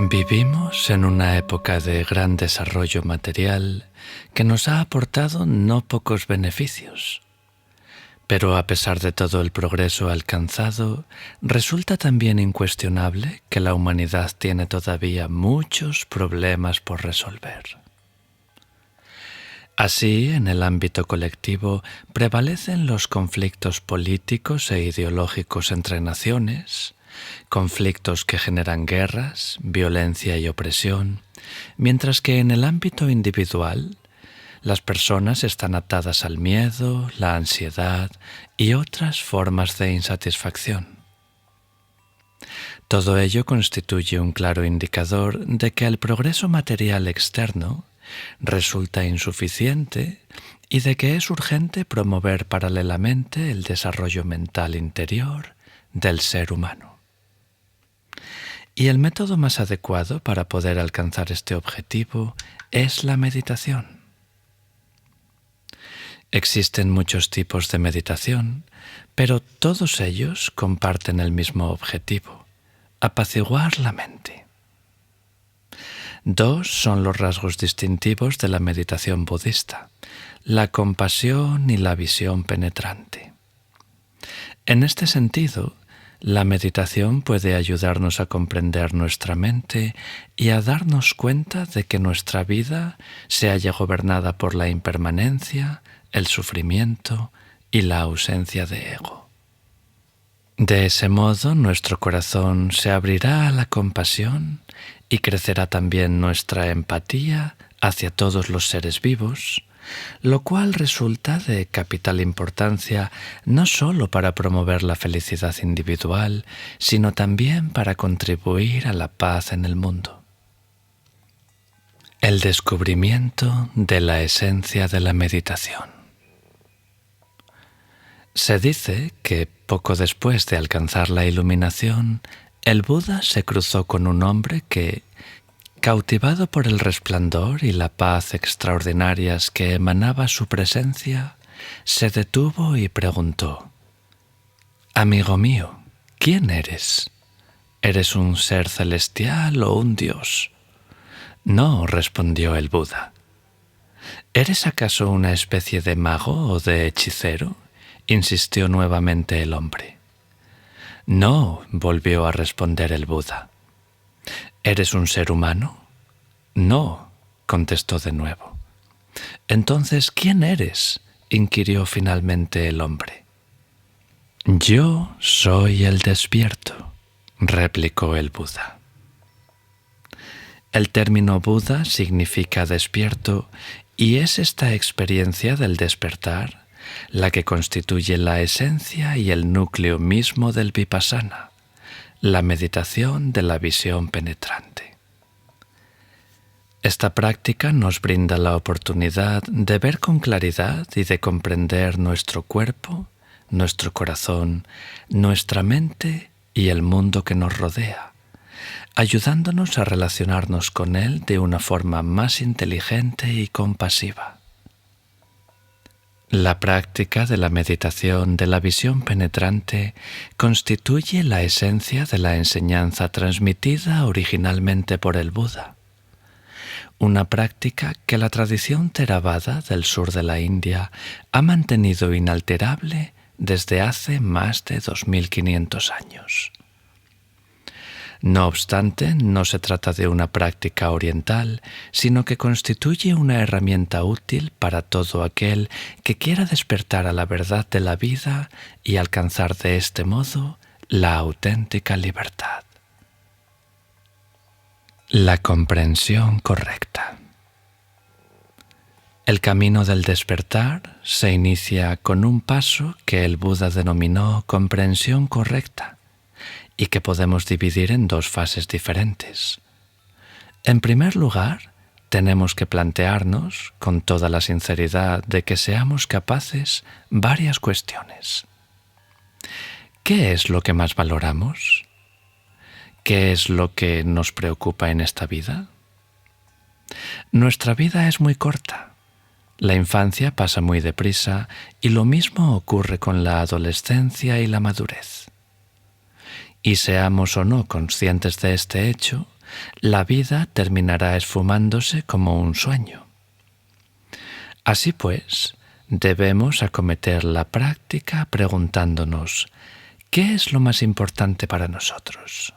Vivimos en una época de gran desarrollo material que nos ha aportado no pocos beneficios. Pero a pesar de todo el progreso alcanzado, resulta también incuestionable que la humanidad tiene todavía muchos problemas por resolver. Así, en el ámbito colectivo, prevalecen los conflictos políticos e ideológicos entre naciones, conflictos que generan guerras, violencia y opresión, mientras que en el ámbito individual, las personas están atadas al miedo, la ansiedad y otras formas de insatisfacción. Todo ello constituye un claro indicador de que el progreso material externo resulta insuficiente y de que es urgente promover paralelamente el desarrollo mental interior del ser humano. Y el método más adecuado para poder alcanzar este objetivo es la meditación. Existen muchos tipos de meditación, pero todos ellos comparten el mismo objetivo: apaciguar la mente. Dos son los rasgos distintivos de la meditación budista: la compasión y la visión penetrante. En este sentido, la meditación puede ayudarnos a comprender nuestra mente y a darnos cuenta de que nuestra vida se halla gobernada por la impermanencia, el sufrimiento y la ausencia de ego. De ese modo, nuestro corazón se abrirá a la compasión y crecerá también nuestra empatía hacia todos los seres vivos, lo cual resulta de capital importancia no solo para promover la felicidad individual, sino también para contribuir a la paz en el mundo. El descubrimiento de la esencia de la meditación. Se dice que poco después de alcanzar la iluminación, el Buda se cruzó con un hombre que, cautivado por el resplandor y la paz extraordinarias que emanaba su presencia, se detuvo y preguntó: «Amigo mío, ¿quién eres? ¿Eres un ser celestial o un dios?» «No», respondió el Buda. «¿Eres acaso una especie de mago o de hechicero?», insistió nuevamente el hombre. «No», volvió a responder el Buda. «¿Eres un ser humano?». «No», contestó de nuevo. «Entonces, ¿quién eres?», inquirió finalmente el hombre. «Yo soy el despierto», replicó el Buda. El término Buda significa despierto y es esta experiencia del despertar la que constituye la esencia y el núcleo mismo del vipassana, la meditación de la visión penetrante. Esta práctica nos brinda la oportunidad de ver con claridad y de comprender nuestro cuerpo, nuestro corazón, nuestra mente y el mundo que nos rodea, ayudándonos a relacionarnos con él de una forma más inteligente y compasiva. La práctica de la meditación de la visión penetrante constituye la esencia de la enseñanza transmitida originalmente por el Buda, una práctica que la tradición Theravada del sur de la India ha mantenido inalterable desde hace más de 2500 años. No obstante, no se trata de una práctica oriental, sino que constituye una herramienta útil para todo aquel que quiera despertar a la verdad de la vida y alcanzar de este modo la auténtica libertad. La comprensión correcta. El camino del despertar se inicia con un paso que el Buda denominó comprensión correcta, y que podemos dividir en dos fases diferentes. En primer lugar, tenemos que plantearnos, con toda la sinceridad de que seamos capaces, varias cuestiones. ¿Qué es lo que más valoramos? ¿Qué es lo que nos preocupa en esta vida? Nuestra vida es muy corta. La infancia pasa muy deprisa y lo mismo ocurre con la adolescencia y la madurez. Y seamos o no conscientes de este hecho, la vida terminará esfumándose como un sueño. Así pues, debemos acometer la práctica preguntándonos, ¿qué es lo más importante para nosotros?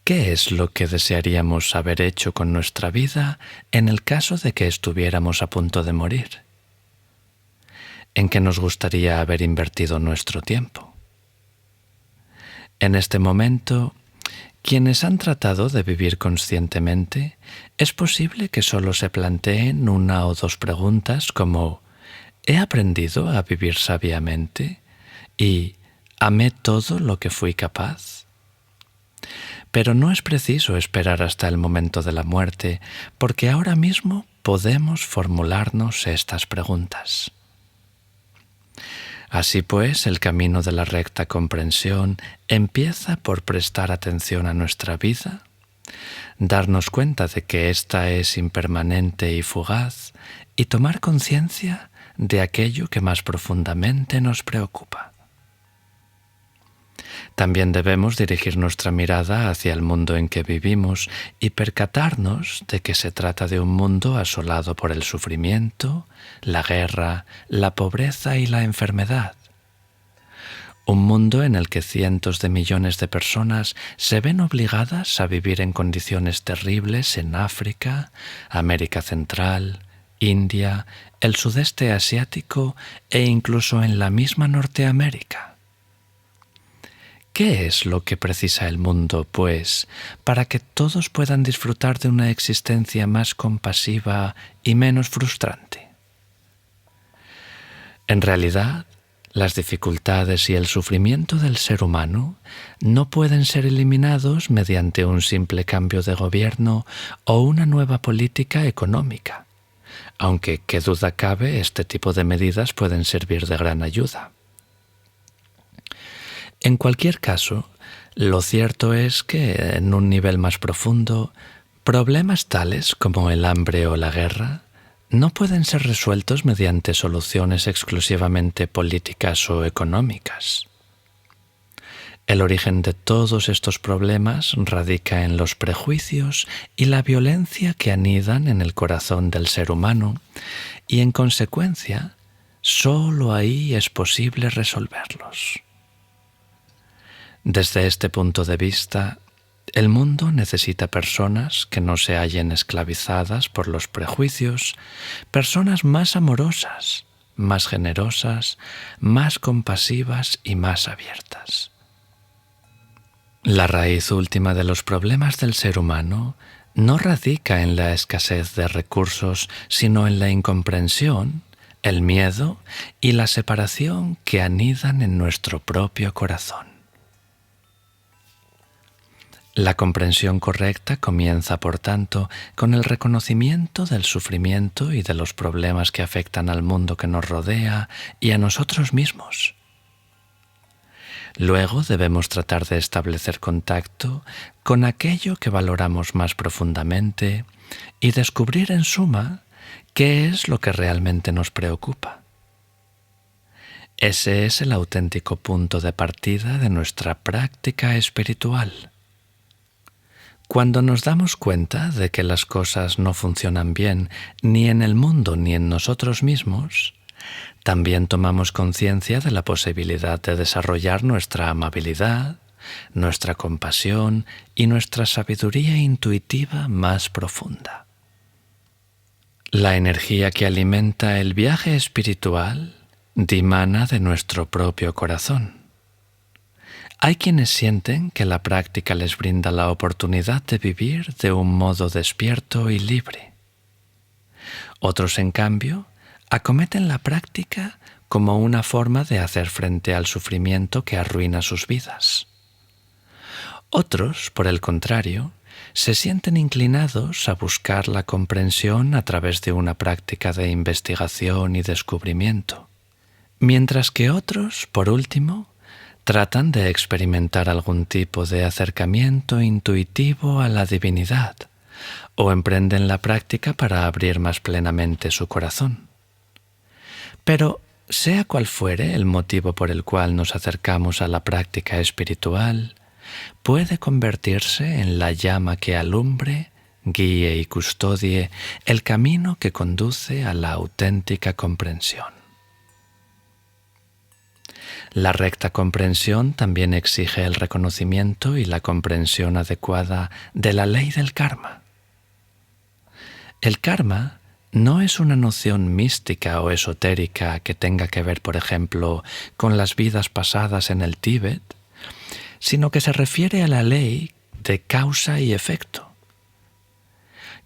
¿Qué es lo que desearíamos haber hecho con nuestra vida en el caso de que estuviéramos a punto de morir? ¿En qué nos gustaría haber invertido nuestro tiempo? En este momento, quienes han tratado de vivir conscientemente, es posible que solo se planteen una o dos preguntas como ¿he aprendido a vivir sabiamente? Y ¿amé todo lo que fui capaz? Pero no es preciso esperar hasta el momento de la muerte, porque ahora mismo podemos formularnos estas preguntas. Así pues, el camino de la recta comprensión empieza por prestar atención a nuestra vida, darnos cuenta de que ésta es impermanente y fugaz y tomar conciencia de aquello que más profundamente nos preocupa. También debemos dirigir nuestra mirada hacia el mundo en que vivimos y percatarnos de que se trata de un mundo asolado por el sufrimiento, la guerra, la pobreza y la enfermedad. Un mundo en el que cientos de millones de personas se ven obligadas a vivir en condiciones terribles en África, América Central, India, el sudeste asiático e incluso en la misma Norteamérica. ¿Qué es lo que precisa el mundo, pues, para que todos puedan disfrutar de una existencia más compasiva y menos frustrante? En realidad, las dificultades y el sufrimiento del ser humano no pueden ser eliminados mediante un simple cambio de gobierno o una nueva política económica, aunque qué duda cabe, este tipo de medidas pueden servir de gran ayuda. En cualquier caso, lo cierto es que, en un nivel más profundo, problemas tales como el hambre o la guerra no pueden ser resueltos mediante soluciones exclusivamente políticas o económicas. El origen de todos estos problemas radica en los prejuicios y la violencia que anidan en el corazón del ser humano y, en consecuencia, solo ahí es posible resolverlos. Desde este punto de vista, el mundo necesita personas que no se hallen esclavizadas por los prejuicios, personas más amorosas, más generosas, más compasivas y más abiertas. La raíz última de los problemas del ser humano no radica en la escasez de recursos, sino en la incomprensión, el miedo y la separación que anidan en nuestro propio corazón. La comprensión correcta comienza, por tanto, con el reconocimiento del sufrimiento y de los problemas que afectan al mundo que nos rodea y a nosotros mismos. Luego debemos tratar de establecer contacto con aquello que valoramos más profundamente y descubrir en suma qué es lo que realmente nos preocupa. Ese es el auténtico punto de partida de nuestra práctica espiritual. Cuando nos damos cuenta de que las cosas no funcionan bien ni en el mundo ni en nosotros mismos, también tomamos conciencia de la posibilidad de desarrollar nuestra amabilidad, nuestra compasión y nuestra sabiduría intuitiva más profunda. La energía que alimenta el viaje espiritual dimana de nuestro propio corazón. Hay quienes sienten que la práctica les brinda la oportunidad de vivir de un modo despierto y libre. Otros, en cambio, acometen la práctica como una forma de hacer frente al sufrimiento que arruina sus vidas. Otros, por el contrario, se sienten inclinados a buscar la comprensión a través de una práctica de investigación y descubrimiento, mientras que otros, por último, tratan de experimentar algún tipo de acercamiento intuitivo a la divinidad o emprenden la práctica para abrir más plenamente su corazón. Pero, sea cual fuere el motivo por el cual nos acercamos a la práctica espiritual, puede convertirse en la llama que alumbre, guíe y custodie el camino que conduce a la auténtica comprensión. La recta comprensión también exige el reconocimiento y la comprensión adecuada de la ley del karma. El karma no es una noción mística o esotérica que tenga que ver, por ejemplo, con las vidas pasadas en el Tíbet, sino que se refiere a la ley de causa y efecto.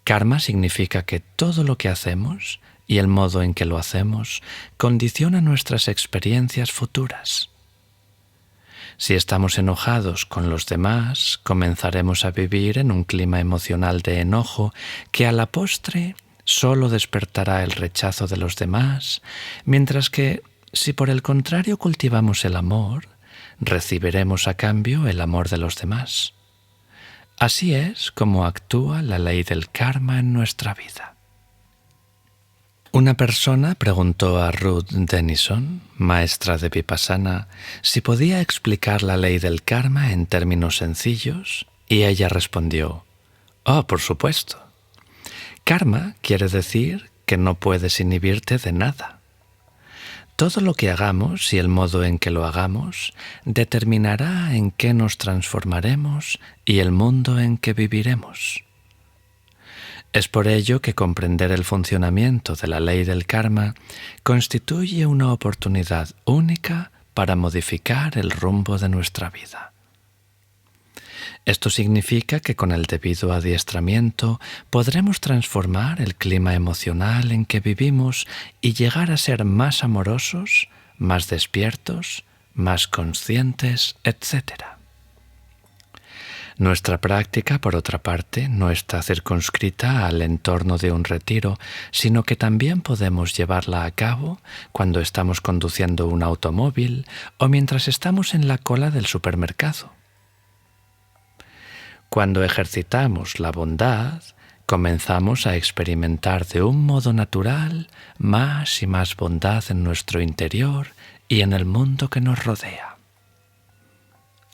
Karma significa que todo lo que hacemos y el modo en que lo hacemos condiciona nuestras experiencias futuras. Si estamos enojados con los demás, comenzaremos a vivir en un clima emocional de enojo que a la postre solo despertará el rechazo de los demás, mientras que, si por el contrario cultivamos el amor, recibiremos a cambio el amor de los demás. Así es como actúa la ley del karma en nuestra vida. Una persona preguntó a Ruth Denison, maestra de Vipassana, si podía explicar la ley del karma en términos sencillos, y ella respondió: «Oh, por supuesto. Karma quiere decir que no puedes inhibirte de nada. Todo lo que hagamos y el modo en que lo hagamos determinará en qué nos transformaremos y el mundo en que viviremos». Es por ello que comprender el funcionamiento de la ley del karma constituye una oportunidad única para modificar el rumbo de nuestra vida. Esto significa que con el debido adiestramiento podremos transformar el clima emocional en que vivimos y llegar a ser más amorosos, más despiertos, más conscientes, etc. Nuestra práctica, por otra parte, no está circunscrita al entorno de un retiro, sino que también podemos llevarla a cabo cuando estamos conduciendo un automóvil o mientras estamos en la cola del supermercado. Cuando ejercitamos la bondad, comenzamos a experimentar de un modo natural más y más bondad en nuestro interior y en el mundo que nos rodea.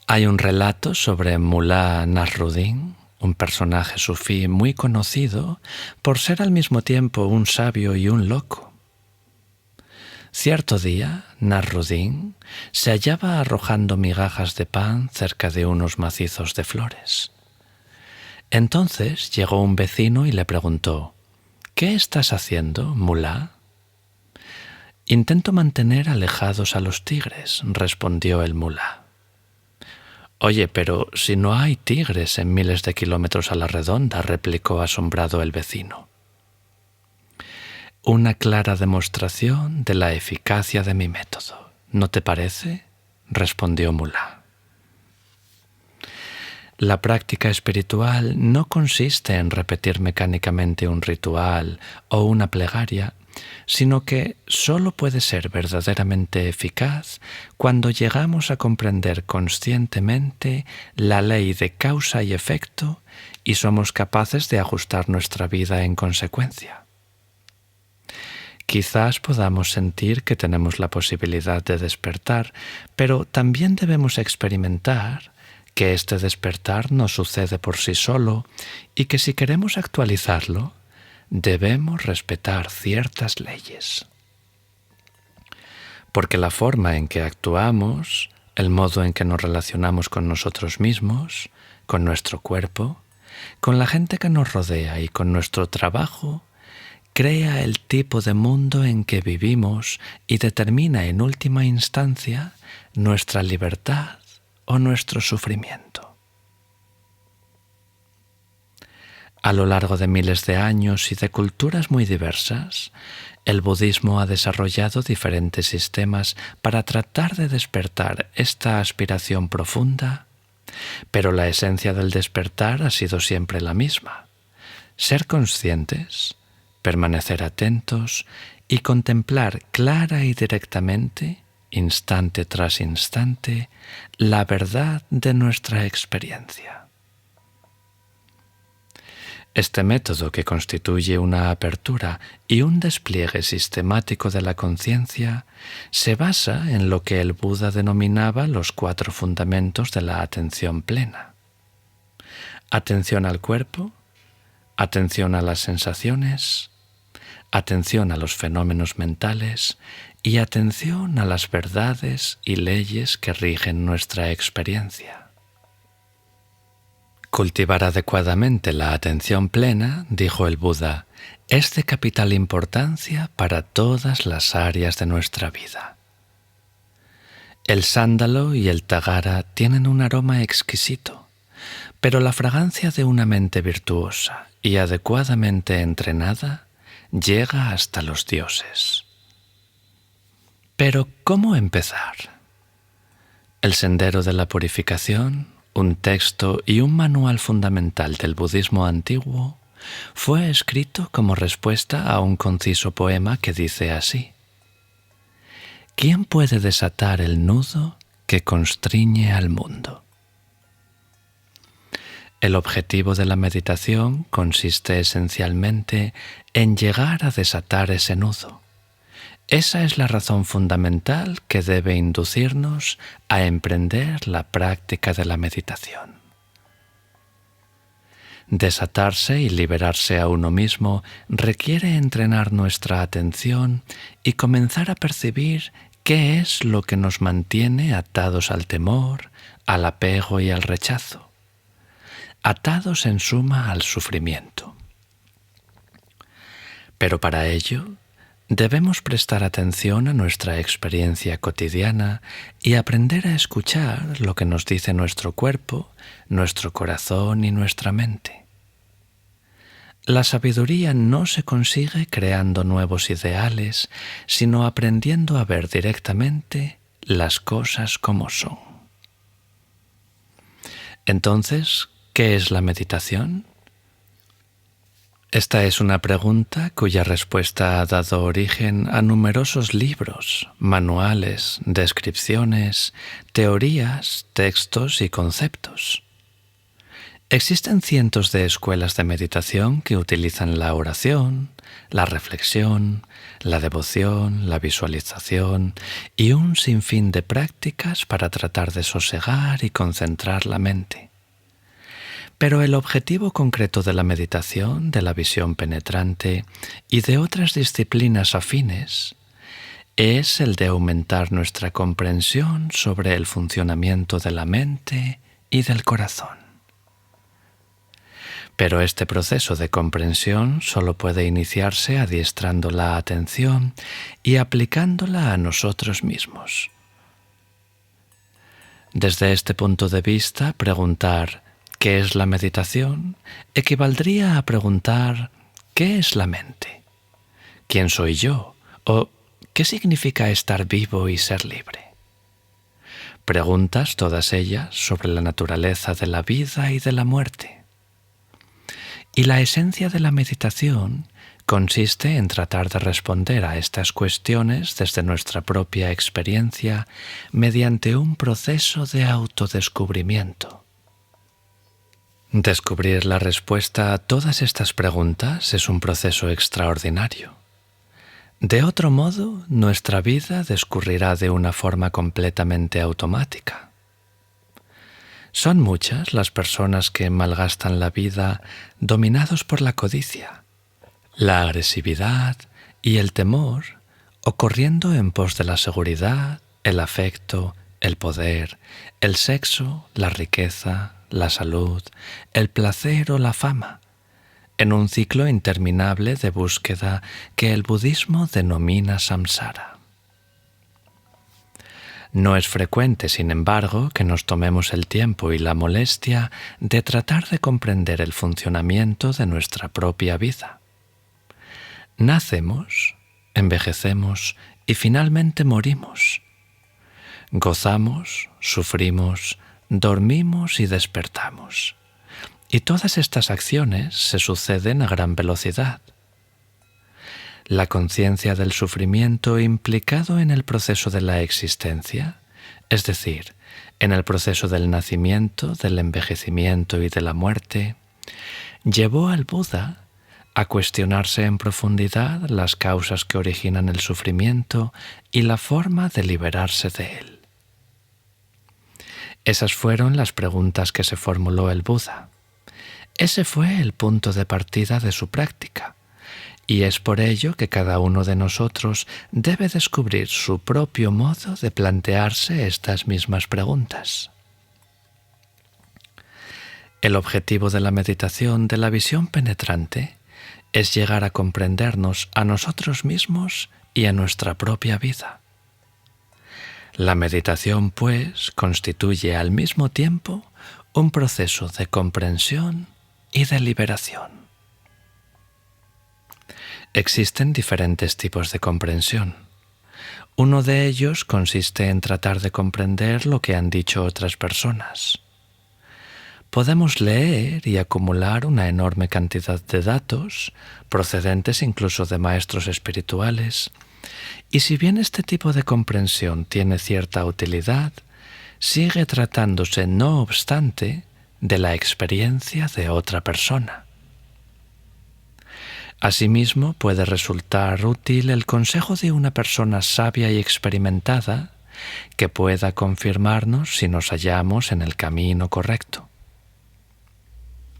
Hay un relato sobre Mullah Nasruddin, un personaje sufí muy conocido por ser al mismo tiempo un sabio y un loco. Cierto día, Nasruddin se hallaba arrojando migajas de pan cerca de unos macizos de flores. Entonces llegó un vecino y le preguntó: «¿Qué estás haciendo, Mullah?». «Intento mantener alejados a los tigres», respondió el mulá. «Oye, pero si no hay tigres en miles de kilómetros a la redonda», replicó asombrado el vecino. «Una clara demostración de la eficacia de mi método, ¿no te parece?», respondió Mullah. La práctica espiritual no consiste en repetir mecánicamente un ritual o una plegaria, sino que solo puede ser verdaderamente eficaz cuando llegamos a comprender conscientemente la ley de causa y efecto y somos capaces de ajustar nuestra vida en consecuencia. Quizás podamos sentir que tenemos la posibilidad de despertar, pero también debemos experimentar que este despertar no sucede por sí solo y que si queremos actualizarlo, debemos respetar ciertas leyes. Porque la forma en que actuamos, el modo en que nos relacionamos con nosotros mismos, con nuestro cuerpo, con la gente que nos rodea y con nuestro trabajo, crea el tipo de mundo en que vivimos y determina en última instancia nuestra libertad o nuestro sufrimiento. A lo largo de miles de años y de culturas muy diversas, el budismo ha desarrollado diferentes sistemas para tratar de despertar esta aspiración profunda, pero la esencia del despertar ha sido siempre la misma: ser conscientes, permanecer atentos y contemplar clara y directamente, instante tras instante, la verdad de nuestra experiencia. Este método, que constituye una apertura y un despliegue sistemático de la conciencia, se basa en lo que el Buda denominaba los 4 fundamentos de la atención plena: atención al cuerpo, atención a las sensaciones, atención a los fenómenos mentales y atención a las verdades y leyes que rigen nuestra experiencia. Cultivar adecuadamente la atención plena, dijo el Buda, es de capital importancia para todas las áreas de nuestra vida. El sándalo y el tagara tienen un aroma exquisito, pero la fragancia de una mente virtuosa y adecuadamente entrenada llega hasta los dioses. Pero, ¿cómo empezar? El sendero de la purificación, un texto y un manual fundamental del budismo antiguo, fue escrito como respuesta a un conciso poema que dice así: ¿Quién puede desatar el nudo que constriñe al mundo? El objetivo de la meditación consiste esencialmente en llegar a desatar ese nudo. Esa es la razón fundamental que debe inducirnos a emprender la práctica de la meditación. Desatarse y liberarse a uno mismo requiere entrenar nuestra atención y comenzar a percibir qué es lo que nos mantiene atados al temor, al apego y al rechazo, atados en suma al sufrimiento. Pero para ello, debemos prestar atención a nuestra experiencia cotidiana y aprender a escuchar lo que nos dice nuestro cuerpo, nuestro corazón y nuestra mente. La sabiduría no se consigue creando nuevos ideales, sino aprendiendo a ver directamente las cosas como son. Entonces, ¿qué es la meditación? Esta es una pregunta cuya respuesta ha dado origen a numerosos libros, manuales, descripciones, teorías, textos y conceptos. Existen cientos de escuelas de meditación que utilizan la oración, la reflexión, la devoción, la visualización y un sinfín de prácticas para tratar de sosegar y concentrar la mente. Pero el objetivo concreto de la meditación, de la visión penetrante y de otras disciplinas afines es el de aumentar nuestra comprensión sobre el funcionamiento de la mente y del corazón. Pero este proceso de comprensión solo puede iniciarse adiestrando la atención y aplicándola a nosotros mismos. Desde este punto de vista, preguntar ¿qué es la meditación? Equivaldría a preguntar ¿qué es la mente? ¿Quién soy yo? ¿O qué significa estar vivo y ser libre? Preguntas todas ellas sobre la naturaleza de la vida y de la muerte. Y la esencia de la meditación consiste en tratar de responder a estas cuestiones desde nuestra propia experiencia mediante un proceso de autodescubrimiento. Descubrir la respuesta a todas estas preguntas es un proceso extraordinario. De otro modo, nuestra vida discurrirá de una forma completamente automática. Son muchas las personas que malgastan la vida dominados por la codicia, la agresividad y el temor, o corriendo en pos de la seguridad, el afecto, el poder, el sexo, la riqueza, la salud, el placer o la fama, en un ciclo interminable de búsqueda que el budismo denomina samsara. No es frecuente, sin embargo, que nos tomemos el tiempo y la molestia de tratar de comprender el funcionamiento de nuestra propia vida. Nacemos, envejecemos y finalmente morimos. Gozamos, sufrimos, dormimos y despertamos. Y todas estas acciones se suceden a gran velocidad. La conciencia del sufrimiento implicado en el proceso de la existencia, es decir, en el proceso del nacimiento, del envejecimiento y de la muerte, llevó al Buda a cuestionarse en profundidad las causas que originan el sufrimiento y la forma de liberarse de él. Esas fueron las preguntas que se formuló el Buda. Ese fue el punto de partida de su práctica, y es por ello que cada uno de nosotros debe descubrir su propio modo de plantearse estas mismas preguntas. El objetivo de la meditación de la visión penetrante es llegar a comprendernos a nosotros mismos y a nuestra propia vida. La meditación, pues, constituye al mismo tiempo un proceso de comprensión y de liberación. Existen diferentes tipos de comprensión. Uno de ellos consiste en tratar de comprender lo que han dicho otras personas. Podemos leer y acumular una enorme cantidad de datos, procedentes incluso de maestros espirituales, y si bien este tipo de comprensión tiene cierta utilidad, sigue tratándose, no obstante, de la experiencia de otra persona. Asimismo, puede resultar útil el consejo de una persona sabia y experimentada que pueda confirmarnos si nos hallamos en el camino correcto.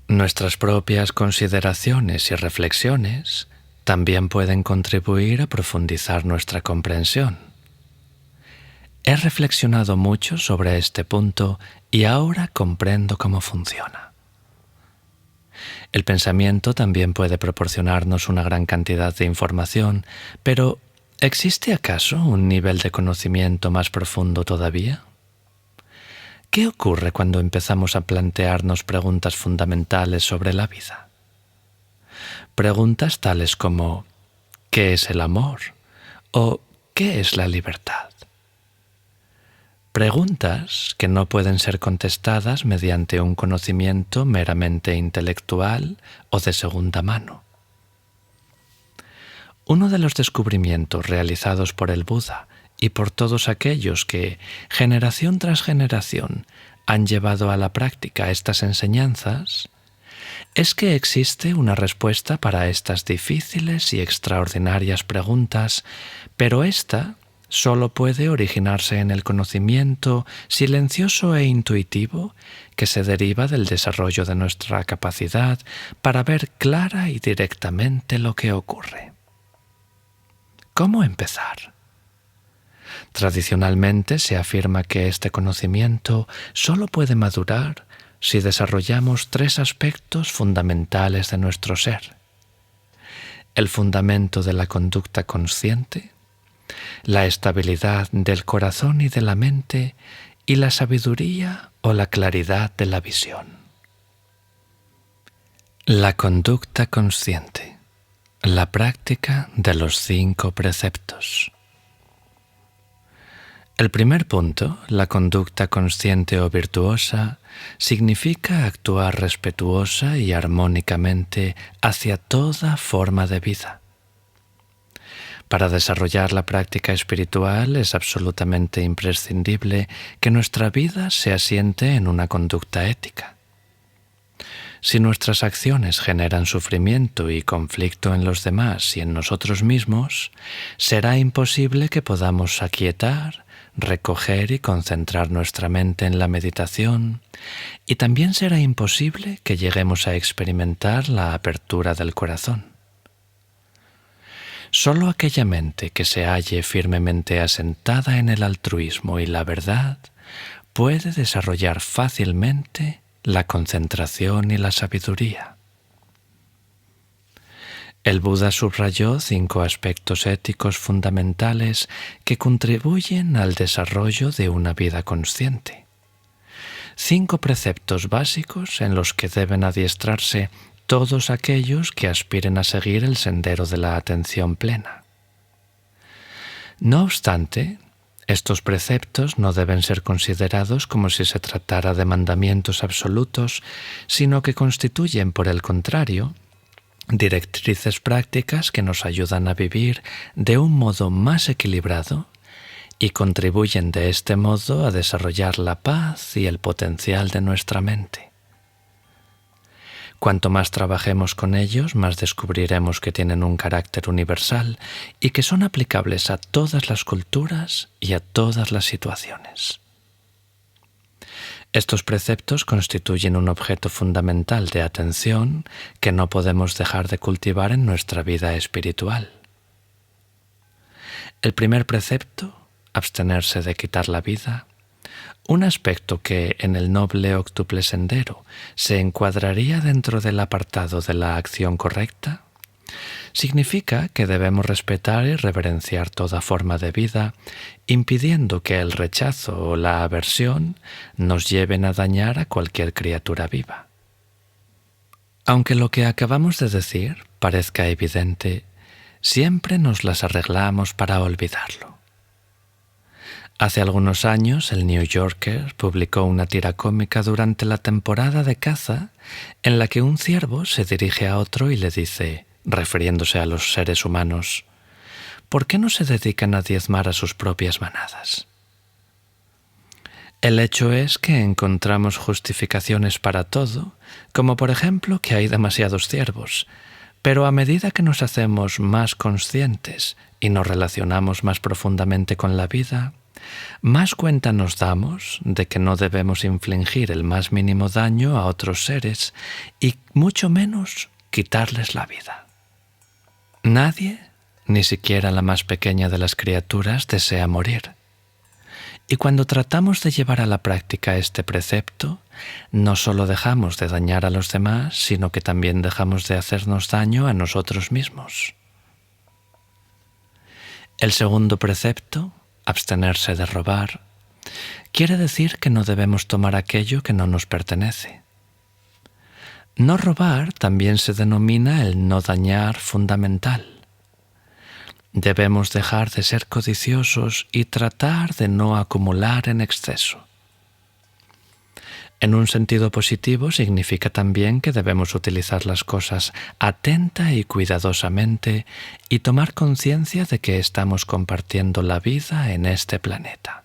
Nuestras propias consideraciones y reflexiones también pueden contribuir a profundizar nuestra comprensión. He reflexionado mucho sobre este punto y ahora comprendo cómo funciona. El pensamiento también puede proporcionarnos una gran cantidad de información, pero ¿existe acaso un nivel de conocimiento más profundo todavía? ¿Qué ocurre cuando empezamos a plantearnos preguntas fundamentales sobre la vida? Preguntas tales como ¿qué es el amor? ¿O qué es la libertad? Preguntas que no pueden ser contestadas mediante un conocimiento meramente intelectual o de segunda mano. Uno de los descubrimientos realizados por el Buda y por todos aquellos que, generación tras generación, han llevado a la práctica estas enseñanzas, es que existe una respuesta para estas difíciles y extraordinarias preguntas, pero esta solo puede originarse en el conocimiento silencioso e intuitivo que se deriva del desarrollo de nuestra capacidad para ver clara y directamente lo que ocurre. ¿Cómo empezar? Tradicionalmente se afirma que este conocimiento solo puede madurar si desarrollamos tres aspectos fundamentales de nuestro ser: el fundamento de la conducta consciente, la estabilidad del corazón y de la mente y la sabiduría o la claridad de la visión. La conducta consciente, la práctica de los 5 preceptos. El primer punto, la conducta consciente o virtuosa, significa actuar respetuosa y armónicamente hacia toda forma de vida. Para desarrollar la práctica espiritual es absolutamente imprescindible que nuestra vida se asiente en una conducta ética. Si nuestras acciones generan sufrimiento y conflicto en los demás y en nosotros mismos, será imposible que podamos aquietar, recoger y concentrar nuestra mente en la meditación, y también será imposible que lleguemos a experimentar la apertura del corazón. Solo aquella mente que se halle firmemente asentada en el altruismo y la verdad puede desarrollar fácilmente la concentración y la sabiduría. El Buda subrayó 5 aspectos éticos fundamentales que contribuyen al desarrollo de una vida consciente. 5 preceptos básicos en los que deben adiestrarse todos aquellos que aspiren a seguir el sendero de la atención plena. No obstante, estos preceptos no deben ser considerados como si se tratara de mandamientos absolutos, sino que constituyen, por el contrario, directrices prácticas que nos ayudan a vivir de un modo más equilibrado y contribuyen de este modo a desarrollar la paz y el potencial de nuestra mente. Cuanto más trabajemos con ellos, más descubriremos que tienen un carácter universal y que son aplicables a todas las culturas y a todas las situaciones. Estos preceptos constituyen un objeto fundamental de atención que no podemos dejar de cultivar en nuestra vida espiritual. El primer precepto, abstenerse de quitar la vida, un aspecto que en el noble octuple sendero se encuadraría dentro del apartado de la acción correcta, significa que debemos respetar y reverenciar toda forma de vida, impidiendo que el rechazo o la aversión nos lleven a dañar a cualquier criatura viva. Aunque lo que acabamos de decir parezca evidente, siempre nos las arreglamos para olvidarlo. Hace algunos años, el New Yorker publicó una tira cómica durante la temporada de caza en la que un ciervo se dirige a otro y le dice, refiriéndose a los seres humanos, ¿por qué no se dedican a diezmar a sus propias manadas? El hecho es que encontramos justificaciones para todo, como por ejemplo que hay demasiados ciervos, pero a medida que nos hacemos más conscientes y nos relacionamos más profundamente con la vida, más cuenta nos damos de que no debemos infligir el más mínimo daño a otros seres y mucho menos quitarles la vida. Nadie, ni siquiera la más pequeña de las criaturas, desea morir. Y cuando tratamos de llevar a la práctica este precepto, no solo dejamos de dañar a los demás, sino que también dejamos de hacernos daño a nosotros mismos. El segundo precepto, abstenerse de robar, quiere decir que no debemos tomar aquello que no nos pertenece. No robar también se denomina el no dañar fundamental. Debemos dejar de ser codiciosos y tratar de no acumular en exceso. En un sentido positivo significa también que debemos utilizar las cosas atenta y cuidadosamente y tomar conciencia de que estamos compartiendo la vida en este planeta.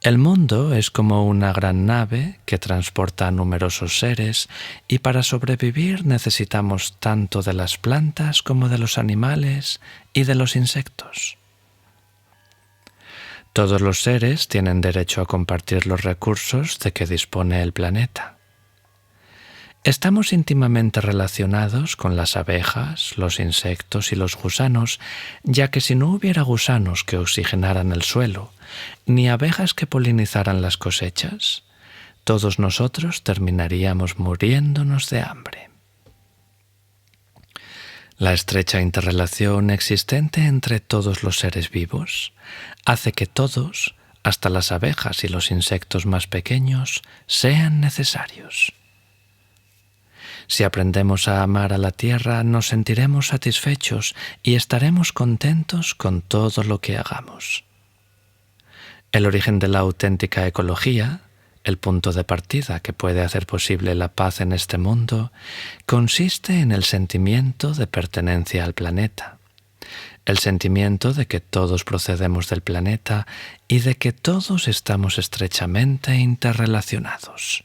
El mundo es como una gran nave que transporta a numerosos seres y para sobrevivir necesitamos tanto de las plantas como de los animales y de los insectos. Todos los seres tienen derecho a compartir los recursos de que dispone el planeta. Estamos íntimamente relacionados con las abejas, los insectos y los gusanos, ya que si no hubiera gusanos que oxigenaran el suelo, ni abejas que polinizaran las cosechas, todos nosotros terminaríamos muriéndonos de hambre. La estrecha interrelación existente entre todos los seres vivos hace que todos, hasta las abejas y los insectos más pequeños, sean necesarios. Si aprendemos a amar a la tierra, nos sentiremos satisfechos y estaremos contentos con todo lo que hagamos. El origen de la auténtica ecología, el punto de partida que puede hacer posible la paz en este mundo, consiste en el sentimiento de pertenencia al planeta, el sentimiento de que todos procedemos del planeta y de que todos estamos estrechamente interrelacionados.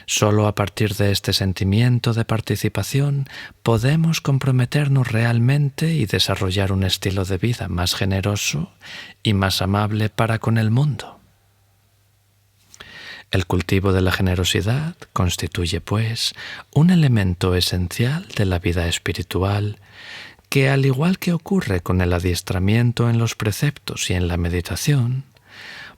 Solo a partir de este sentimiento de participación podemos comprometernos realmente y desarrollar un estilo de vida más generoso y más amable para con el mundo. El cultivo de la generosidad constituye, pues, un elemento esencial de la vida espiritual que, al igual que ocurre con el adiestramiento en los preceptos y en la meditación,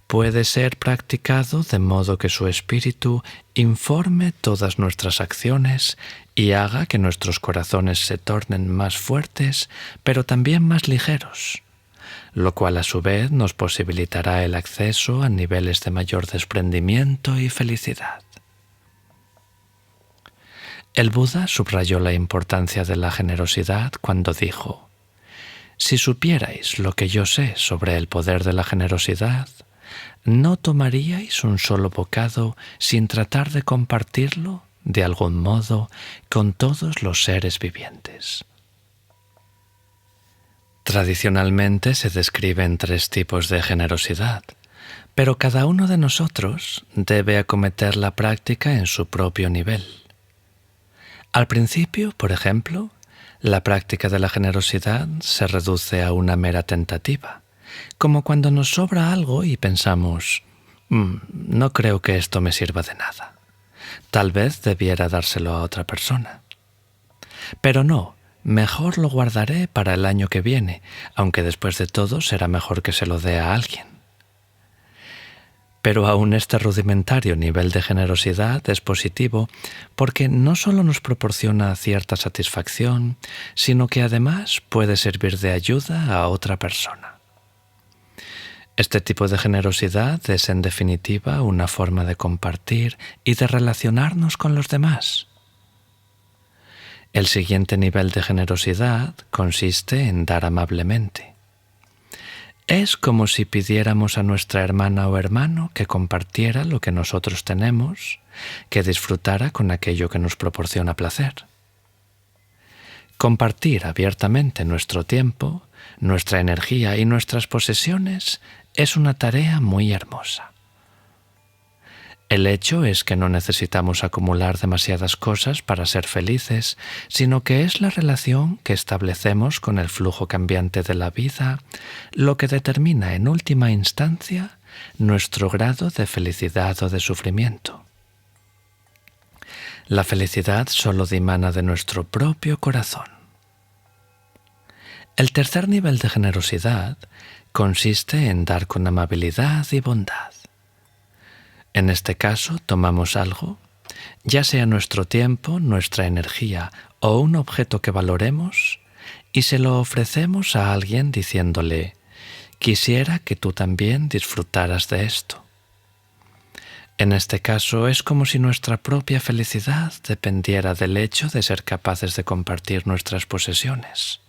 puede ser practicado de modo que su espíritu informe todas nuestras acciones y haga que nuestros corazones se tornen más fuertes, pero también más ligeros, lo cual a su vez nos posibilitará el acceso a niveles de mayor desprendimiento y felicidad. El Buda subrayó la importancia de la generosidad cuando dijo: «Si supierais lo que yo sé sobre el poder de la generosidad, no tomaríais un solo bocado sin tratar de compartirlo, de algún modo, con todos los seres vivientes». Tradicionalmente se describen tres tipos de generosidad: Pero cada uno de nosotros debe acometer la práctica en su propio nivel. Al principio, por ejemplo, la práctica de la generosidad se reduce a una mera tentativa, como cuando nos sobra algo y pensamos, no creo que esto me sirva de nada. Tal vez debiera dárselo a otra persona. Pero no, mejor lo guardaré para el año que viene, aunque después de todo será mejor que se lo dé a alguien. Pero aún este rudimentario nivel de generosidad es positivo porque no solo nos proporciona cierta satisfacción, sino que además puede servir de ayuda a otra persona. Este tipo de generosidad es en definitiva una forma de compartir y de relacionarnos con los demás. El siguiente nivel de generosidad consiste en dar amablemente. Es como si pidiéramos a nuestra hermana o hermano que compartiera lo que nosotros tenemos, que disfrutara con aquello que nos proporciona placer. Compartir abiertamente nuestro tiempo, nuestra energía y nuestras posesiones es una tarea muy hermosa. El hecho es que no necesitamos acumular demasiadas cosas para ser felices, sino que es la relación que establecemos con el flujo cambiante de la vida lo que determina en última instancia nuestro grado de felicidad o de sufrimiento. La felicidad solo dimana de nuestro propio corazón. El tercer nivel de generosidad consiste en dar con amabilidad y bondad. En este caso tomamos algo, ya sea nuestro tiempo, nuestra energía o un objeto que valoremos, y se lo ofrecemos a alguien diciéndole, quisiera que tú también disfrutaras de esto. En este caso es como si nuestra propia felicidad dependiera del hecho de ser capaces de compartir nuestras posesiones.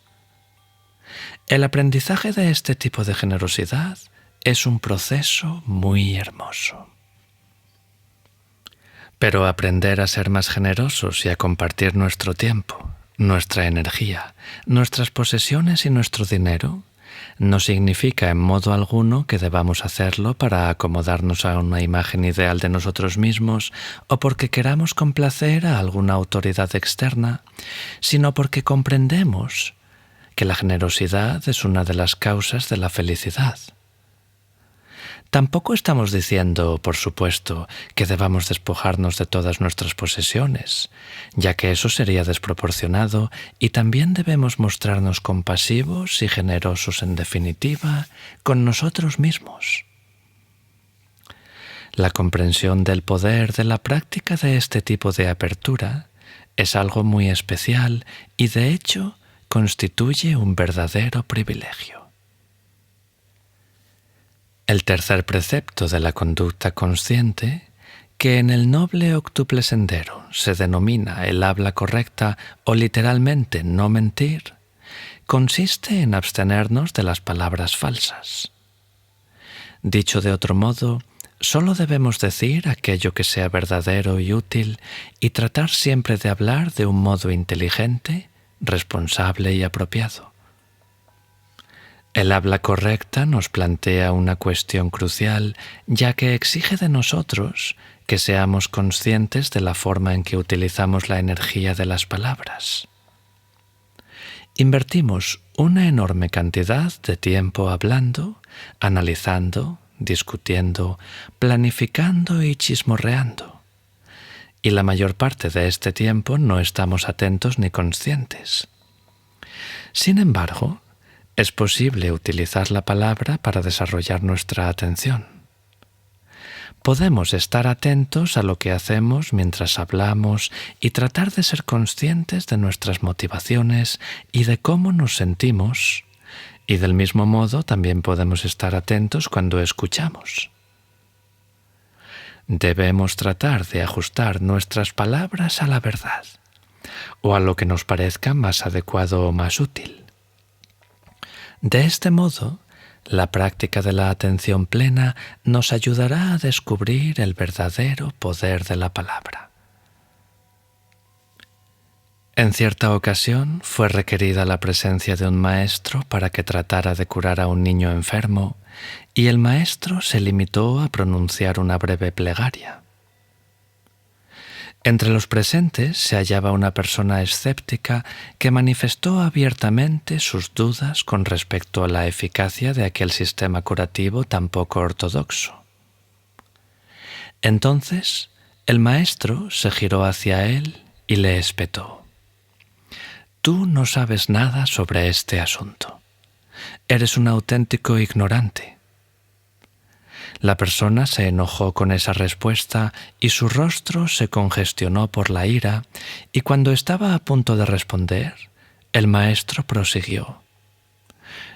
El aprendizaje de este tipo de generosidad es un proceso muy hermoso. Pero aprender a ser más generosos y a compartir nuestro tiempo, nuestra energía, nuestras posesiones y nuestro dinero no significa en modo alguno que debamos hacerlo para acomodarnos a una imagen ideal de nosotros mismos o porque queramos complacer a alguna autoridad externa, sino porque comprendemos que la generosidad es una de las causas de la felicidad. Tampoco estamos diciendo, por supuesto, que debamos despojarnos de todas nuestras posesiones, ya que eso sería desproporcionado, y también debemos mostrarnos compasivos y generosos en definitiva con nosotros mismos. La comprensión del poder de la práctica de este tipo de apertura es algo muy especial y de hecho constituye un verdadero privilegio. El tercer precepto de la conducta consciente, que en el noble octuple sendero se denomina el habla correcta o literalmente no mentir, consiste en abstenernos de las palabras falsas. Dicho de otro modo, solo debemos decir aquello que sea verdadero y útil y tratar siempre de hablar de un modo inteligente, responsable y apropiado. El habla correcta nos plantea una cuestión crucial, ya que exige de nosotros que seamos conscientes de la forma en que utilizamos la energía de las palabras. Invertimos una enorme cantidad de tiempo hablando, analizando, discutiendo, planificando y chismorreando. Y la mayor parte de este tiempo no estamos atentos ni conscientes. Sin embargo, es posible utilizar la palabra para desarrollar nuestra atención. Podemos estar atentos a lo que hacemos mientras hablamos y tratar de ser conscientes de nuestras motivaciones y de cómo nos sentimos, y del mismo modo también podemos estar atentos cuando escuchamos. Debemos tratar de ajustar nuestras palabras a la verdad, o a lo que nos parezca más adecuado o más útil. De este modo, la práctica de la atención plena nos ayudará a descubrir el verdadero poder de la palabra. En cierta ocasión fue requerida la presencia de un maestro para que tratara de curar a un niño enfermo, y el maestro se limitó a pronunciar una breve plegaria. Entre los presentes se hallaba una persona escéptica que manifestó abiertamente sus dudas con respecto a la eficacia de aquel sistema curativo tan poco ortodoxo. Entonces, el maestro se giró hacia él y le espetó: «Tú no sabes nada sobre este asunto. Eres un auténtico ignorante». La persona se enojó con esa respuesta y su rostro se congestionó por la ira, y cuando estaba a punto de responder, el maestro prosiguió: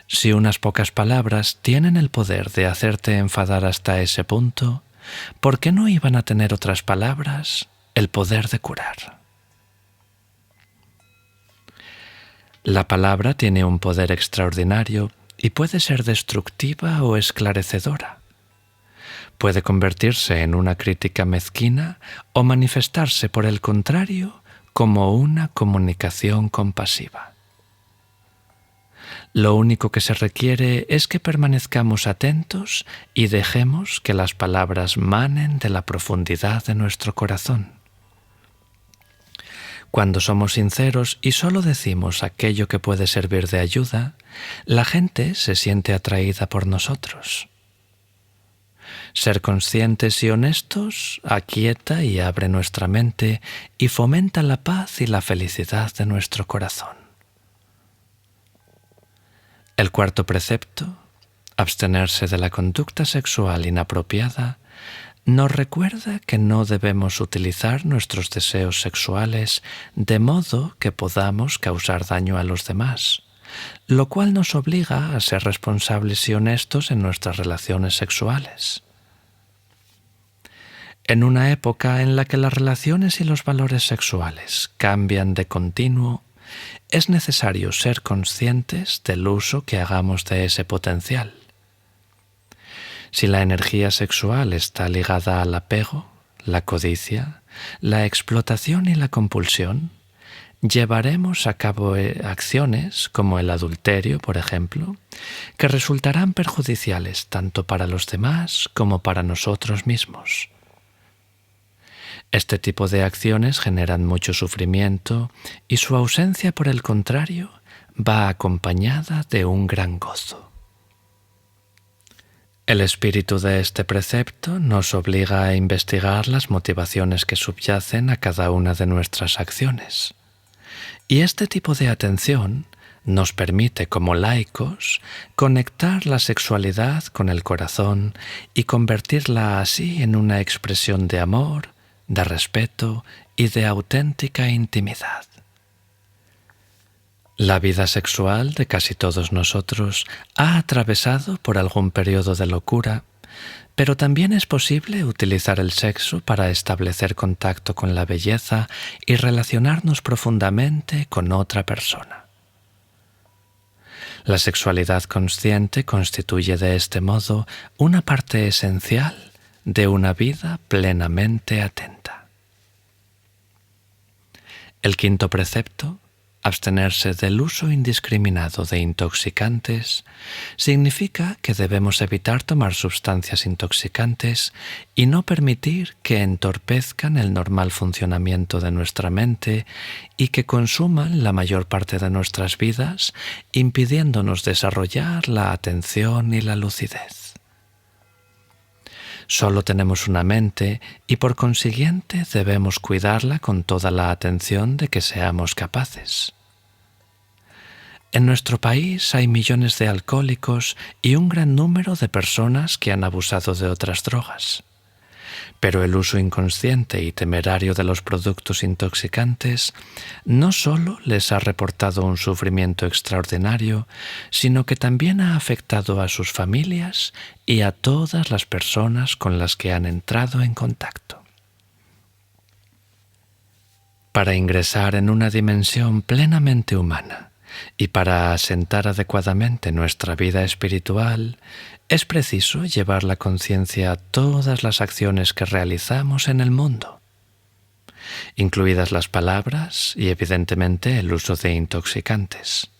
«Si unas pocas palabras tienen el poder de hacerte enfadar hasta ese punto, ¿por qué no iban a tener otras palabras el poder de curar?». La palabra tiene un poder extraordinario y puede ser destructiva o esclarecedora. Puede convertirse en una crítica mezquina o manifestarse, por el contrario, como una comunicación compasiva. Lo único que se requiere es que permanezcamos atentos y dejemos que las palabras manen de la profundidad de nuestro corazón. Cuando somos sinceros y solo decimos aquello que puede servir de ayuda, la gente se siente atraída por nosotros. Ser conscientes y honestos aquieta y abre nuestra mente y fomenta la paz y la felicidad de nuestro corazón. El cuarto precepto, abstenerse de la conducta sexual inapropiada, nos recuerda que no debemos utilizar nuestros deseos sexuales de modo que podamos causar daño a los demás, lo cual nos obliga a ser responsables y honestos en nuestras relaciones sexuales. En una época en la que las relaciones y los valores sexuales cambian de continuo, es necesario ser conscientes del uso que hagamos de ese potencial. Si la energía sexual está ligada al apego, la codicia, la explotación y la compulsión, llevaremos a cabo acciones como el adulterio, por ejemplo, que resultarán perjudiciales tanto para los demás como para nosotros mismos. Este tipo de acciones generan mucho sufrimiento y su ausencia, por el contrario, va acompañada de un gran gozo. El espíritu de este precepto nos obliga a investigar las motivaciones que subyacen a cada una de nuestras acciones. Y este tipo de atención nos permite, como laicos, conectar la sexualidad con el corazón y convertirla así en una expresión de amor, de respeto y de auténtica intimidad. La vida sexual de casi todos nosotros ha atravesado por algún periodo de locura, pero también es posible utilizar el sexo para establecer contacto con la belleza y relacionarnos profundamente con otra persona. La sexualidad consciente constituye de este modo una parte esencial de una vida plenamente atenta. El quinto precepto, abstenerse del uso indiscriminado de intoxicantes, significa que debemos evitar tomar sustancias intoxicantes y no permitir que entorpezcan el normal funcionamiento de nuestra mente y que consuman la mayor parte de nuestras vidas, impidiéndonos desarrollar la atención y la lucidez. Solo tenemos una mente y por consiguiente debemos cuidarla con toda la atención de que seamos capaces. En nuestro país hay millones de alcohólicos y un gran número de personas que han abusado de otras drogas. Pero el uso inconsciente y temerario de los productos intoxicantes no solo les ha reportado un sufrimiento extraordinario, sino que también ha afectado a sus familias y a todas las personas con las que han entrado en contacto. Para ingresar en una dimensión plenamente humana y para asentar adecuadamente nuestra vida espiritual, es preciso llevar la conciencia a todas las acciones que realizamos en el mundo. incluidas las palabras y evidentemente el uso de intoxicantes.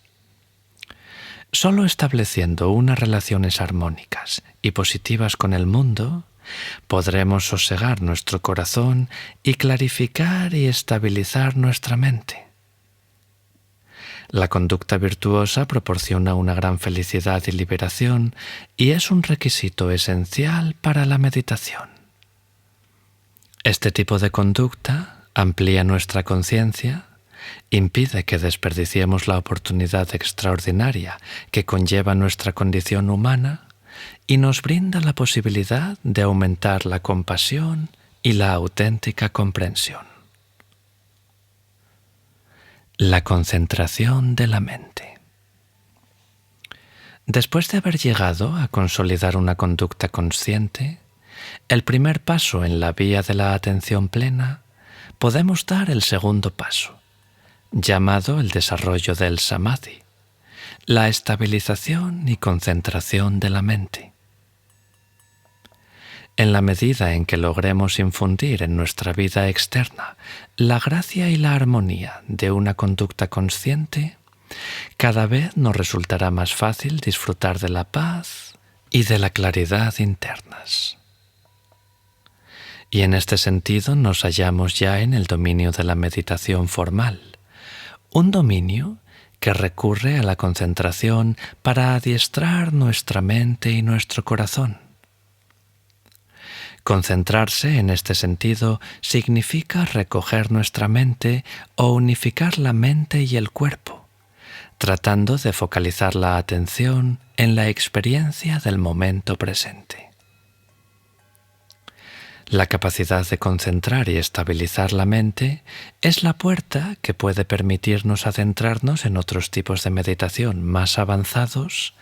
Solo estableciendo unas relaciones armónicas y positivas con el mundo, podremos sosegar nuestro corazón y clarificar y estabilizar nuestra mente. La conducta virtuosa proporciona una gran felicidad y liberación y es un requisito esencial para la meditación. Este tipo de conducta amplía nuestra conciencia, impide que desperdiciemos la oportunidad extraordinaria que conlleva nuestra condición humana y nos brinda la posibilidad de aumentar la compasión y la auténtica comprensión. La concentración de la mente. Después de haber llegado a consolidar una conducta consciente, el primer paso en la vía de la atención plena, podemos dar el segundo paso, llamado el desarrollo del samadhi, la estabilización y concentración de la mente. En la medida en que logremos infundir en nuestra vida externa la gracia y la armonía de una conducta consciente, cada vez nos resultará más fácil disfrutar de la paz y de la claridad internas. Y en este sentido nos hallamos ya en el dominio de la meditación formal, un dominio que recurre a la concentración para adiestrar nuestra mente y nuestro corazón. Concentrarse en este sentido significa recoger nuestra mente o unificar la mente y el cuerpo, tratando de focalizar la atención en la experiencia del momento presente. La capacidad de concentrar y estabilizar la mente es la puerta que puede permitirnos adentrarnos en otros tipos de meditación más avanzados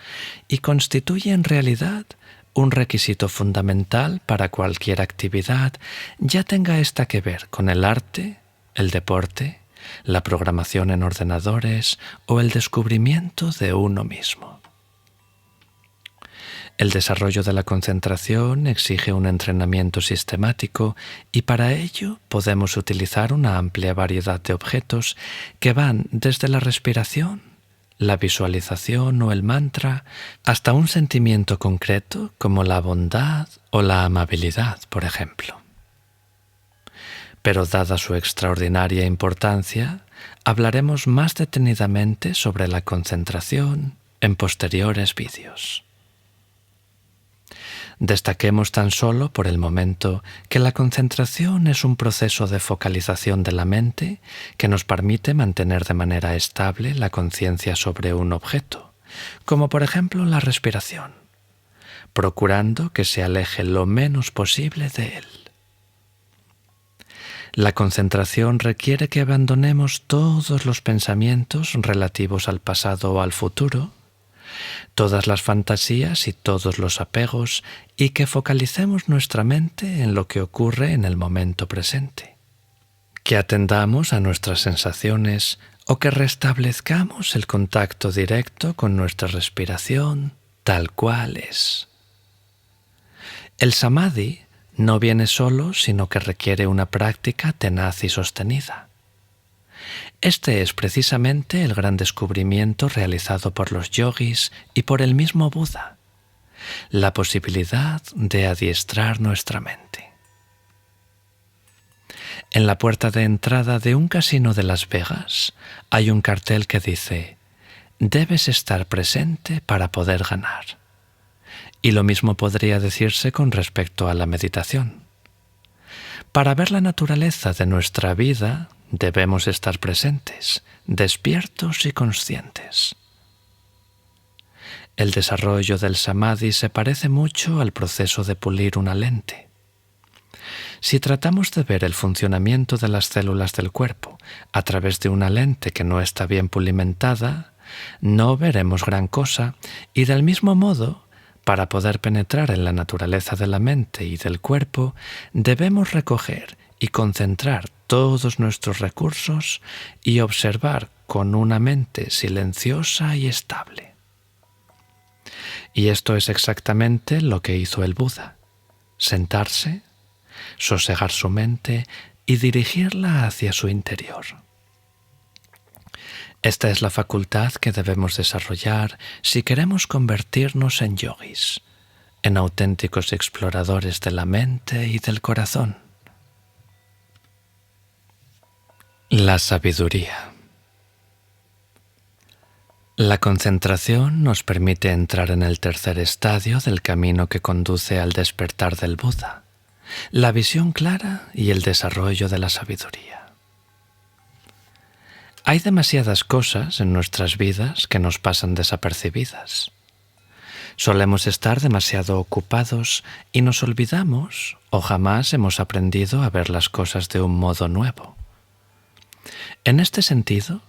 y constituye en realidad un requisito fundamental para cualquier actividad, ya tenga esta que ver con el arte, el deporte, la programación en ordenadores o el descubrimiento de uno mismo. El desarrollo de la concentración exige un entrenamiento sistemático y para ello podemos utilizar una amplia variedad de objetos que van desde la respiración, la visualización o el mantra, hasta un sentimiento concreto como la bondad o la amabilidad, por ejemplo. Pero dada su extraordinaria importancia, hablaremos más detenidamente sobre la concentración en posteriores vídeos. Destaquemos tan solo por el momento que la concentración es un proceso de focalización de la mente que nos permite mantener de manera estable la conciencia sobre un objeto, como por ejemplo la respiración, procurando que se aleje lo menos posible de él. La concentración requiere que abandonemos todos los pensamientos relativos al pasado o al futuro, todas las fantasías y todos los apegos, y que focalicemos nuestra mente en lo que ocurre en el momento presente. Que atendamos a nuestras sensaciones o que restablezcamos el contacto directo con nuestra respiración tal cual es. El samadhi no viene solo, sino que requiere una práctica tenaz y sostenida. Este es precisamente el gran descubrimiento realizado por los yogis y por el mismo Buda, la posibilidad de adiestrar nuestra mente. En la puerta de entrada de un casino de Las Vegas hay un cartel que dice: «Debes estar presente para poder ganar». Y lo mismo podría decirse con respecto a la meditación. Para ver la naturaleza de nuestra vida, debemos estar presentes, despiertos y conscientes. El desarrollo del samadhi se parece mucho al proceso de pulir una lente. Si tratamos de ver el funcionamiento de las células del cuerpo a través de una lente que no está bien pulimentada, no veremos gran cosa y del mismo modo, para poder penetrar en la naturaleza de la mente y del cuerpo, debemos recoger y concentrar todos nuestros recursos y observar con una mente silenciosa y estable. Y esto es exactamente lo que hizo el Buda: sentarse, sosegar su mente y dirigirla hacia su interior. Esta es la facultad que debemos desarrollar si queremos convertirnos en yogis, en auténticos exploradores de la mente y del corazón. La sabiduría. La concentración nos permite entrar en el tercer estadio del camino que conduce al despertar del Buda, la visión clara y el desarrollo de la sabiduría. Hay demasiadas cosas en nuestras vidas que nos pasan desapercibidas. Solemos estar demasiado ocupados y nos olvidamos o jamás hemos aprendido a ver las cosas de un modo nuevo. En este sentido,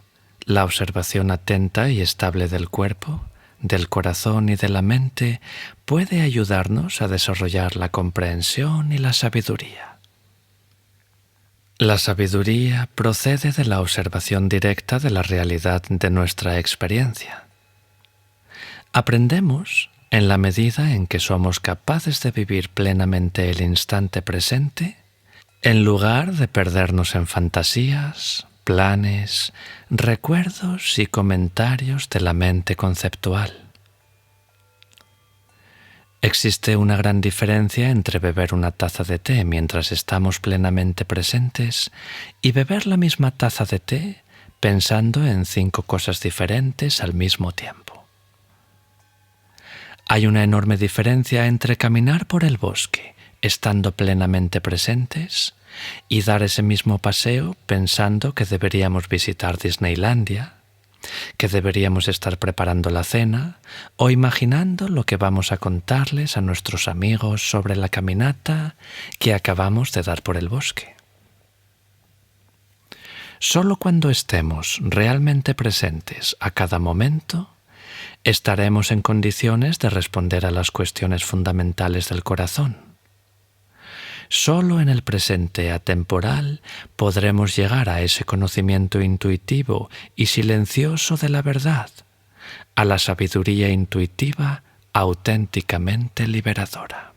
la observación atenta y estable del cuerpo, del corazón y de la mente puede ayudarnos a desarrollar la comprensión y la sabiduría. La sabiduría procede de la observación directa de la realidad de nuestra experiencia. Aprendemos en la medida en que somos capaces de vivir plenamente el instante presente, en lugar de perdernos en fantasías, planes, recuerdos y comentarios de la mente conceptual. Existe una gran diferencia entre beber una taza de té mientras estamos plenamente presentes y beber la misma taza de té pensando en 5 cosas diferentes al mismo tiempo. Hay una enorme diferencia entre caminar por el bosque estando plenamente presentes y dar ese mismo paseo pensando que deberíamos visitar Disneylandia, que deberíamos estar preparando la cena o imaginando lo que vamos a contarles a nuestros amigos sobre la caminata que acabamos de dar por el bosque. Solo cuando estemos realmente presentes a cada momento, estaremos en condiciones de responder a las cuestiones fundamentales del corazón. Solo en el presente atemporal podremos llegar a ese conocimiento intuitivo y silencioso de la verdad, a la sabiduría intuitiva auténticamente liberadora.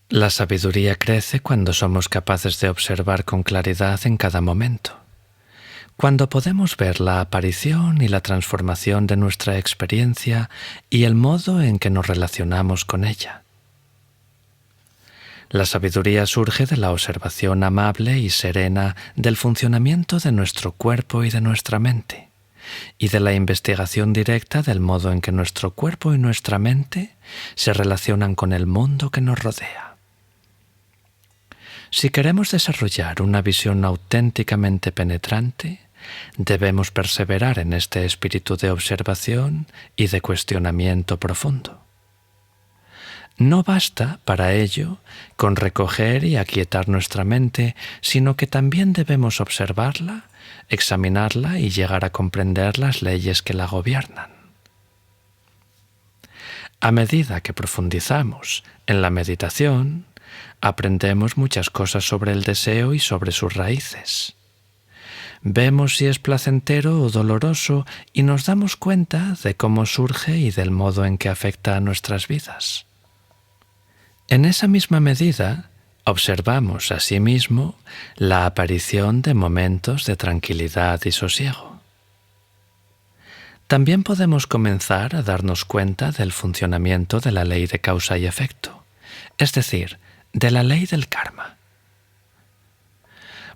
La sabiduría crece cuando somos capaces de observar con claridad en cada momento, cuando podemos ver la aparición y la transformación de nuestra experiencia y el modo en que nos relacionamos con ella. La sabiduría surge de la observación amable y serena del funcionamiento de nuestro cuerpo y de nuestra mente, y de la investigación directa del modo en que nuestro cuerpo y nuestra mente se relacionan con el mundo que nos rodea. Si queremos desarrollar una visión auténticamente penetrante, debemos perseverar en este espíritu de observación y de cuestionamiento profundo. No basta, para ello, con recoger y aquietar nuestra mente, sino que también debemos observarla, examinarla y llegar a comprender las leyes que la gobiernan. A medida que profundizamos en la meditación, aprendemos muchas cosas sobre el deseo y sobre sus raíces. Vemos si es placentero o doloroso y nos damos cuenta de cómo surge y del modo en que afecta a nuestras vidas. En esa misma medida, observamos asimismo la aparición de momentos de tranquilidad y sosiego. También podemos comenzar a darnos cuenta del funcionamiento de la ley de causa y efecto, es decir, de la ley del karma.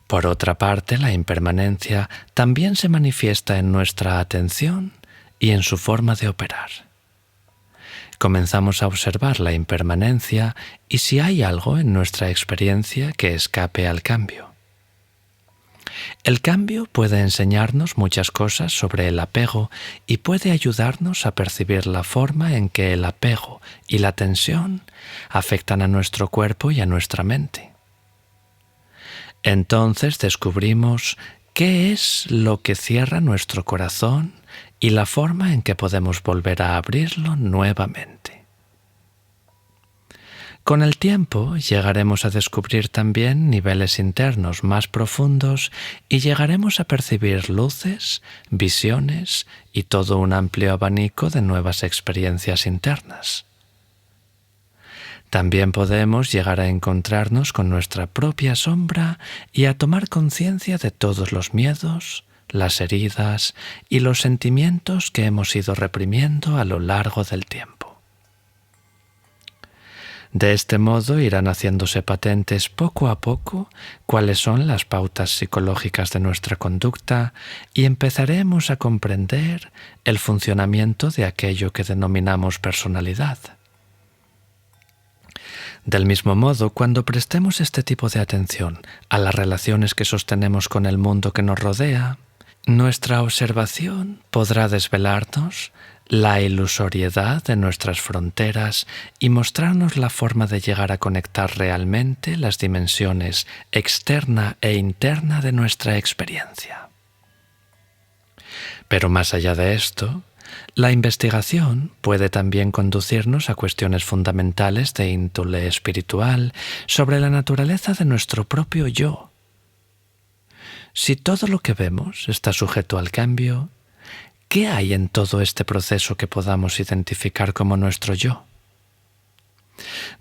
Por otra parte, la impermanencia también se manifiesta en nuestra atención y en su forma de operar. Comenzamos a observar la impermanencia y si hay algo en nuestra experiencia que escape al cambio. El cambio puede enseñarnos muchas cosas sobre el apego y puede ayudarnos a percibir la forma en que el apego y la tensión afectan a nuestro cuerpo y a nuestra mente. Entonces descubrimos qué es lo que cierra nuestro corazón y la forma en que podemos volver a abrirlo nuevamente. Con el tiempo llegaremos a descubrir también niveles internos más profundos y llegaremos a percibir luces, visiones y todo un amplio abanico de nuevas experiencias internas. También podemos llegar a encontrarnos con nuestra propia sombra y a tomar conciencia de todos los miedos, las heridas y los sentimientos que hemos ido reprimiendo a lo largo del tiempo. De este modo irán haciéndose patentes poco a poco cuáles son las pautas psicológicas de nuestra conducta y empezaremos a comprender el funcionamiento de aquello que denominamos personalidad. Del mismo modo, cuando prestemos este tipo de atención a las relaciones que sostenemos con el mundo que nos rodea, nuestra observación podrá desvelarnos la ilusoriedad de nuestras fronteras y mostrarnos la forma de llegar a conectar realmente las dimensiones externa e interna de nuestra experiencia. Pero más allá de esto, la investigación puede también conducirnos a cuestiones fundamentales de índole espiritual sobre la naturaleza de nuestro propio yo. Si todo lo que vemos está sujeto al cambio, ¿qué hay en todo este proceso que podamos identificar como nuestro yo?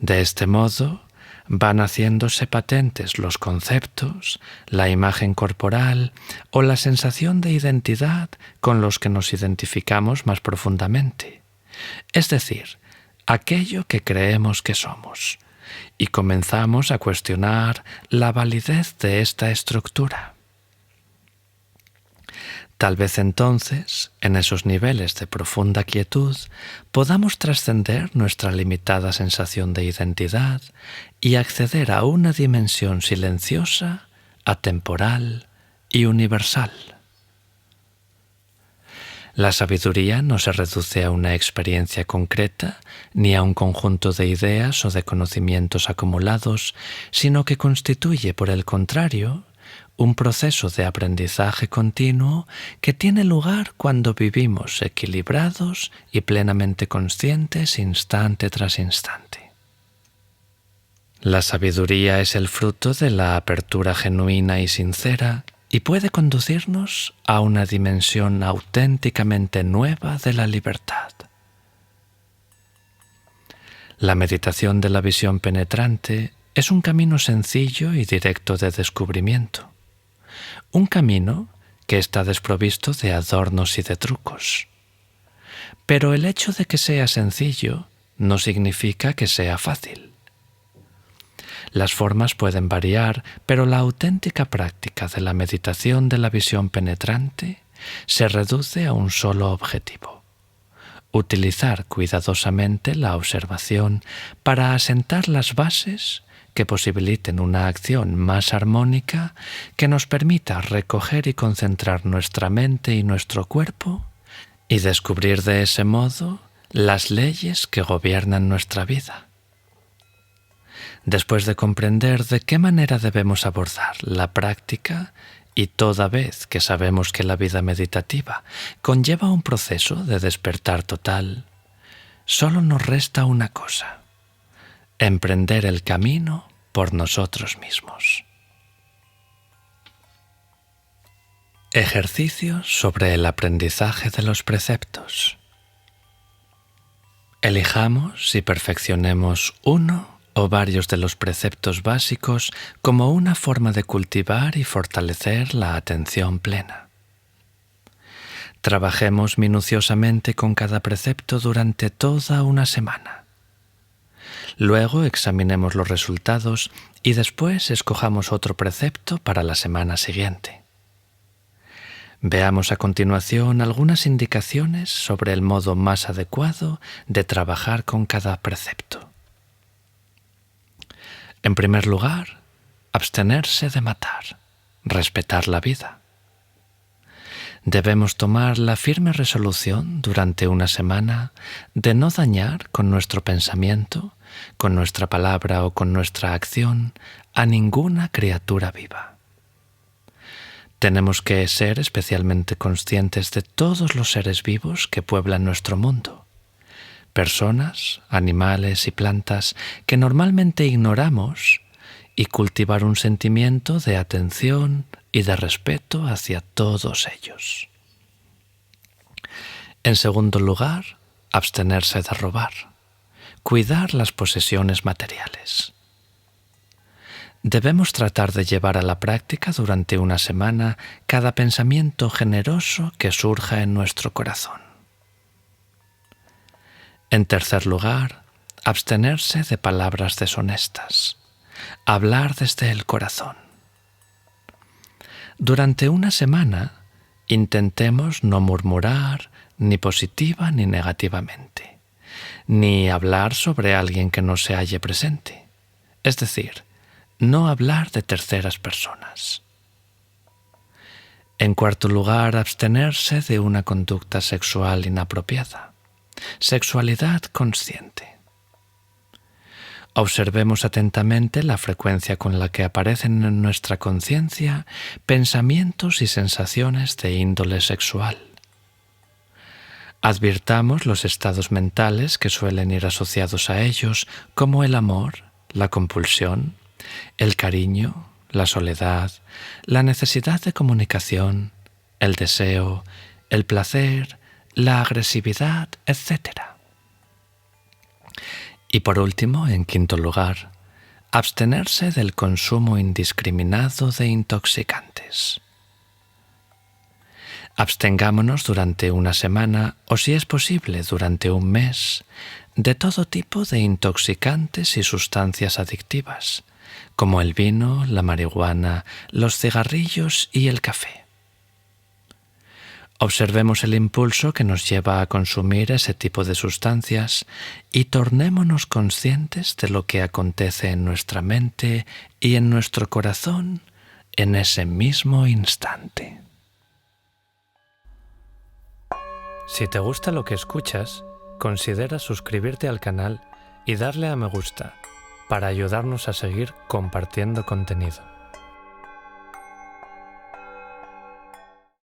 De este modo, van haciéndose patentes los conceptos, la imagen corporal o la sensación de identidad con los que nos identificamos más profundamente, es decir, aquello que creemos que somos, y comenzamos a cuestionar la validez de esta estructura. Tal vez entonces, en esos niveles de profunda quietud, podamos trascender nuestra limitada sensación de identidad y acceder a una dimensión silenciosa, atemporal y universal. La sabiduría no se reduce a una experiencia concreta ni a un conjunto de ideas o de conocimientos acumulados, sino que constituye, por el contrario, un proceso de aprendizaje continuo que tiene lugar cuando vivimos equilibrados y plenamente conscientes instante tras instante. La sabiduría es el fruto de la apertura genuina y sincera y puede conducirnos a una dimensión auténticamente nueva de la libertad. La meditación de la visión penetrante es un camino sencillo y directo de descubrimiento. Un camino que está desprovisto de adornos y de trucos. Pero el hecho de que sea sencillo no significa que sea fácil. Las formas pueden variar, pero la auténtica práctica de la meditación de la visión penetrante se reduce a un solo objetivo: utilizar cuidadosamente la observación para asentar las bases que posibiliten una acción más armónica que nos permita recoger y concentrar nuestra mente y nuestro cuerpo y descubrir de ese modo las leyes que gobiernan nuestra vida. Después de comprender de qué manera debemos abordar la práctica y toda vez que sabemos que la vida meditativa conlleva un proceso de despertar total, solo nos resta una cosa: emprender el camino por nosotros mismos. Ejercicios sobre el aprendizaje de los preceptos. Elijamos y perfeccionemos uno o varios de los preceptos básicos como una forma de cultivar y fortalecer la atención plena. Trabajemos minuciosamente con cada precepto durante toda una semana. Luego examinemos los resultados y después escojamos otro precepto para la semana siguiente. Veamos a continuación algunas indicaciones sobre el modo más adecuado de trabajar con cada precepto. En primer lugar, abstenerse de matar, respetar la vida. Debemos tomar la firme resolución durante una semana de no dañar con nuestro pensamiento, con nuestra palabra o con nuestra acción a ninguna criatura viva. Tenemos que ser especialmente conscientes de todos los seres vivos que pueblan nuestro mundo, personas, animales y plantas que normalmente ignoramos, y cultivar un sentimiento de atención y de respeto hacia todos ellos. En segundo lugar, abstenerse de robar. cuidar las posesiones materiales. Debemos tratar de llevar a la práctica durante una semana cada pensamiento generoso que surja en nuestro corazón. En tercer lugar, abstenerse de palabras deshonestas. Hablar desde el corazón. Durante una semana, intentemos no murmurar ni positiva ni negativamente, ni hablar sobre alguien que no se halle presente. Es decir, no hablar de terceras personas. En cuarto lugar, abstenerse de una conducta sexual inapropiada. Sexualidad consciente. Observemos atentamente la frecuencia con la que aparecen en nuestra conciencia pensamientos y sensaciones de índole sexual. Advirtamos los estados mentales que suelen ir asociados a ellos, como el amor, la compulsión, el cariño, la soledad, la necesidad de comunicación, el deseo, el placer, la agresividad, etc. Y por último, en quinto lugar, abstenerse del consumo indiscriminado de intoxicantes. Abstengámonos durante una semana o, si es posible, durante un mes, de todo tipo de intoxicantes y sustancias adictivas, como el vino, la marihuana, los cigarrillos y el café. Observemos el impulso que nos lleva a consumir ese tipo de sustancias y tornémonos conscientes de lo que acontece en nuestra mente y en nuestro corazón en ese mismo instante. Si te gusta lo que escuchas, considera suscribirte al canal y darle a me gusta para ayudarnos a seguir compartiendo contenido.